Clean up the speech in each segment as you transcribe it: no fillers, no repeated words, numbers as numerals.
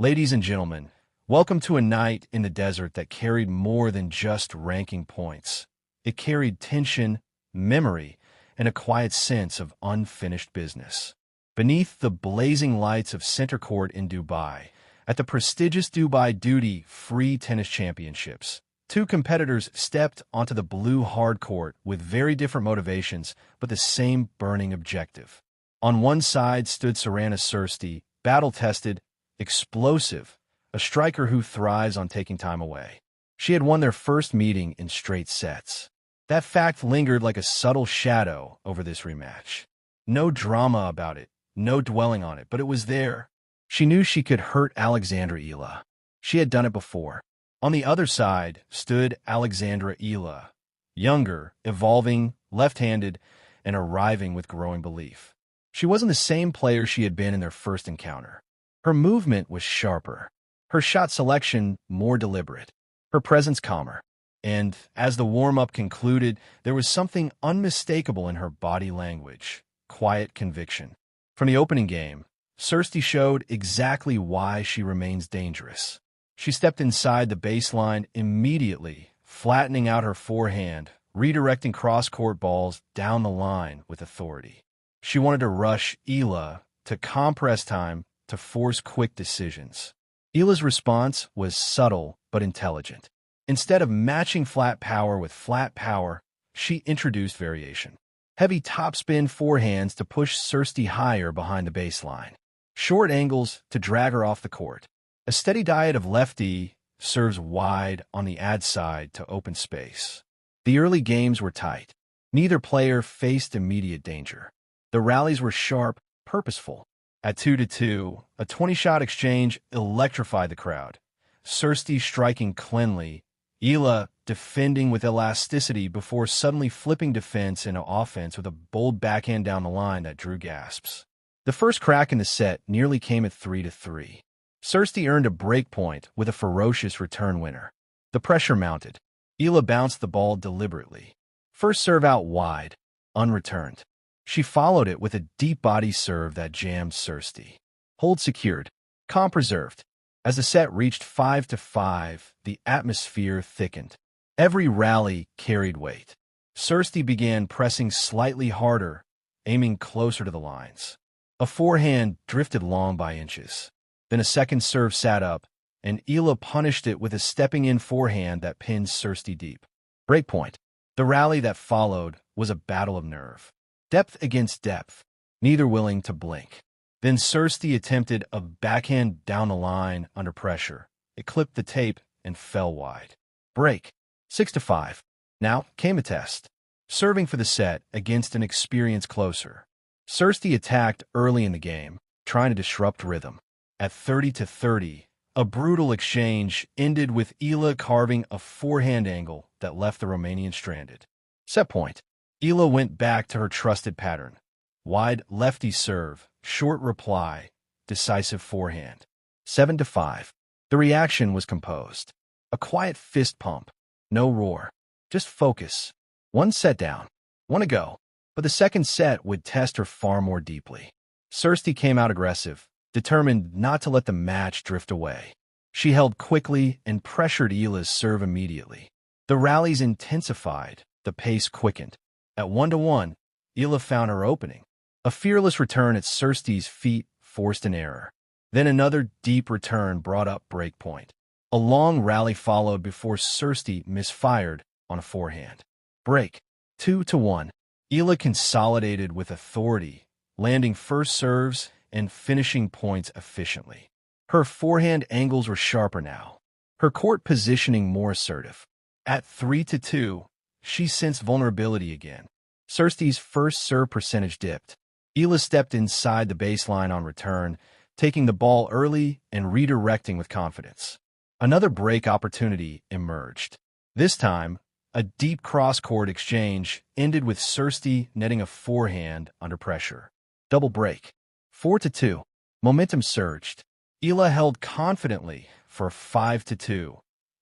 Ladies and gentlemen, welcome to a night in the desert that carried more than just ranking points. It carried tension, memory, and a quiet sense of unfinished business. Beneath the blazing lights of Center Court in Dubai, at the prestigious Dubai Duty Free Tennis Championships, two competitors stepped onto the blue hard court with very different motivations but the same burning objective. On one side stood Sorana Cîrstea, battle-tested, explosive, a striker who thrives on taking time away. She had won their first meeting in straight sets. That fact lingered like a subtle shadow over this rematch. No drama about it, no dwelling on it, but it was there. She knew she could hurt Alexandra Eala. She had done it before. On the other side stood Alexandra Eala, younger, evolving, left-handed, and arriving with growing belief. She wasn't the same player she had been in their first encounter. Her movement was sharper, her shot selection more deliberate, her presence calmer. And as the warm-up concluded, there was something unmistakable in her body language, quiet conviction. From the opening game, Cîrstea showed exactly why she remains dangerous. She stepped inside the baseline immediately, flattening out her forehand, redirecting cross-court balls down the line with authority. She wanted to rush Eala, to compress time, to force quick decisions. Eala's response was subtle but intelligent. Instead of matching flat power with flat power, she introduced variation. Heavy topspin forehands to push Cîrstea higher behind the baseline. Short angles to drag her off the court. A steady diet of lefty serves wide on the ad side to open space. The early games were tight. Neither player faced immediate danger. The rallies were sharp, purposeful. At 2-2, a 20-shot exchange electrified the crowd. Cîrstea striking cleanly, Eala defending with elasticity before suddenly flipping defense into offense with a bold backhand down the line that drew gasps. The first crack in the set nearly came at 3-3. Cîrstea earned a break point with a ferocious return winner. The pressure mounted. Eala bounced the ball deliberately. First serve out wide, unreturned. She followed it with a deep body serve that jammed Cîrstea. Hold secured. Calm preserved. As the set reached 5-5, the atmosphere thickened. Every rally carried weight. Cîrstea began pressing slightly harder, aiming closer to the lines. A forehand drifted long by inches. Then a second serve sat up, and Eala punished it with a stepping-in forehand that pinned Cîrstea deep. Breakpoint. The rally that followed was a battle of nerve. Depth against depth, neither willing to blink. Then Cîrstea attempted a backhand down the line under pressure. It clipped the tape and fell wide. Break. 6-5. Now came a test. Serving for the set against an experienced closer. Cîrstea attacked early in the game, trying to disrupt rhythm. At 30-30, a brutal exchange ended with Eala carving a forehand angle that left the Romanian stranded. Set point. Eala went back to her trusted pattern. Wide lefty serve, short reply, decisive forehand. 7-5. The reaction was composed. A quiet fist pump. No roar. Just focus. One set down. One to go. But the second set would test her far more deeply. Cîrstea came out aggressive, determined not to let the match drift away. She held quickly and pressured Eala's serve immediately. The rallies intensified, the pace quickened. At 1-1, Eala found her opening. A fearless return at Cîrstea's feet forced an error. Then another deep return brought up breakpoint. A long rally followed before Cîrstea misfired on a forehand. Break. 2-1. Eala consolidated with authority, landing first serves and finishing points efficiently. Her forehand angles were sharper now. Her court positioning more assertive. At 3-2, she sensed vulnerability again. Cîrstea's first serve percentage dipped. Eala stepped inside the baseline on return, taking the ball early and redirecting with confidence. Another break opportunity emerged. This time, a deep cross-court exchange ended with Cîrstea netting a forehand under pressure. Double break. 4-2. Momentum surged. Eala held confidently for 5-2.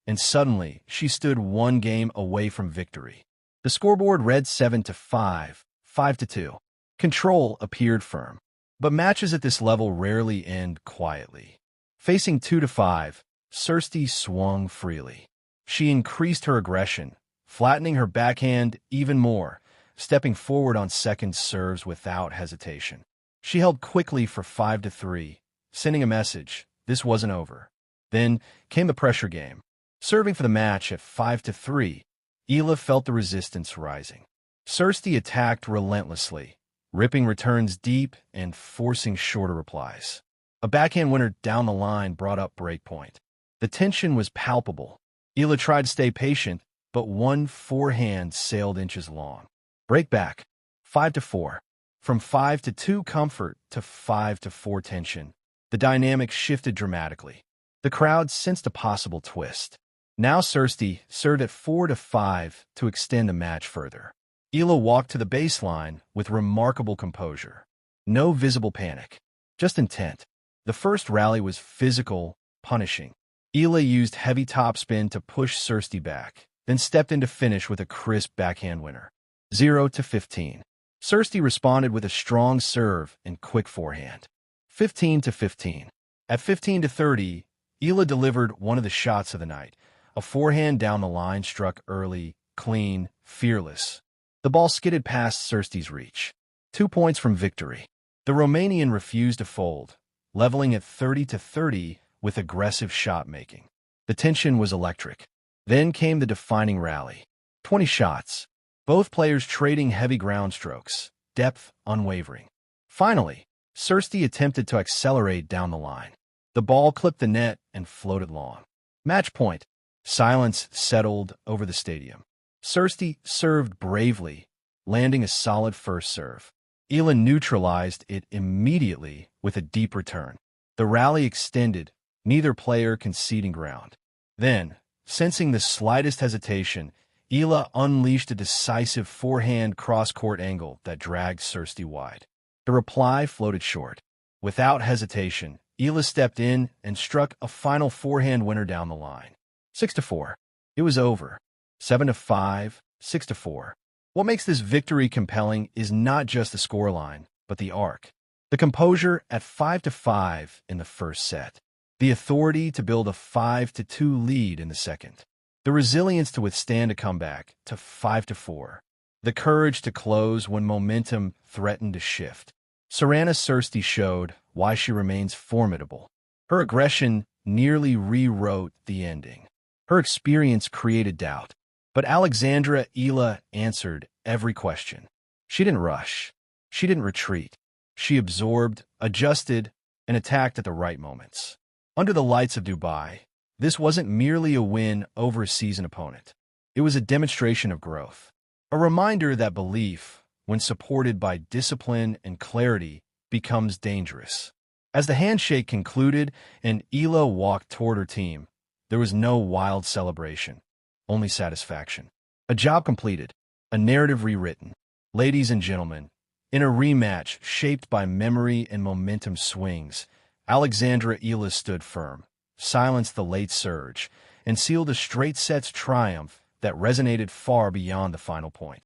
And suddenly, she stood one game away from victory. The scoreboard read 7-5, 5-2. Control appeared firm. But matches at this level rarely end quietly. Facing 2-5, Cîrstea swung freely. She increased her aggression, flattening her backhand even more, stepping forward on second serves without hesitation. She held quickly for 5-3, sending a message: this wasn't over. Then came the pressure game. Serving for the match at 5-3, Eala felt the resistance rising. Cîrstea attacked relentlessly, ripping returns deep and forcing shorter replies. A backhand winner down the line brought up breakpoint. The tension was palpable. Eala tried to stay patient, but one forehand sailed inches long. Break back. 5-4. From 5-2 comfort to 5-4 tension, the dynamic shifted dramatically. The crowd sensed a possible twist. Now Cîrstea served at 4-5 to extend the match further. Eala walked to the baseline with remarkable composure. No visible panic, just intent. The first rally was physical, punishing. Eala used heavy topspin to push Cîrstea back, then stepped in to finish with a crisp backhand winner. 0-15. Cîrstea responded with a strong serve and quick forehand. 15-15. At 15-30, Eala delivered one of the shots of the night. A forehand down the line struck early, clean, fearless. The ball skidded past Cîrstea's reach. 2 points from victory. The Romanian refused to fold, leveling at 30-30 with aggressive shot-making. The tension was electric. Then came the defining rally. 20 shots. Both players trading heavy ground strokes, depth unwavering. Finally, Cîrstea attempted to accelerate down the line. The ball clipped the net and floated long. Match point. Silence settled over the stadium. Cîrstea served bravely, landing a solid first serve. Eala neutralized it immediately with a deep return. The rally extended, neither player conceding ground. Then, sensing the slightest hesitation, Eala unleashed a decisive forehand cross-court angle that dragged Cîrstea wide. The reply floated short. Without hesitation, Eala stepped in and struck a final forehand winner down the line. 6-4. It was over. 7-5, 6-4. What makes this victory compelling is not just the scoreline, but the arc. The composure at 5-5 in the first set. The authority to build a 5-2 lead in the second. The resilience to withstand a comeback to 5-4. The courage to close when momentum threatened to shift. Sorana Cîrstea showed why she remains formidable. Her aggression nearly rewrote the ending. Her experience created doubt. But Alexandra Eala answered every question. She didn't rush. She didn't retreat. She absorbed, adjusted, and attacked at the right moments. Under the lights of Dubai, this wasn't merely a win over a seasoned opponent. It was a demonstration of growth. A reminder that belief, when supported by discipline and clarity, becomes dangerous. As the handshake concluded and Eala walked toward her team, there was no wild celebration, only satisfaction. A job completed, a narrative rewritten. Ladies and gentlemen, in a rematch shaped by memory and momentum swings, Alexandra Eala stood firm, silenced the late surge, and sealed a straight sets triumph that resonated far beyond the final point.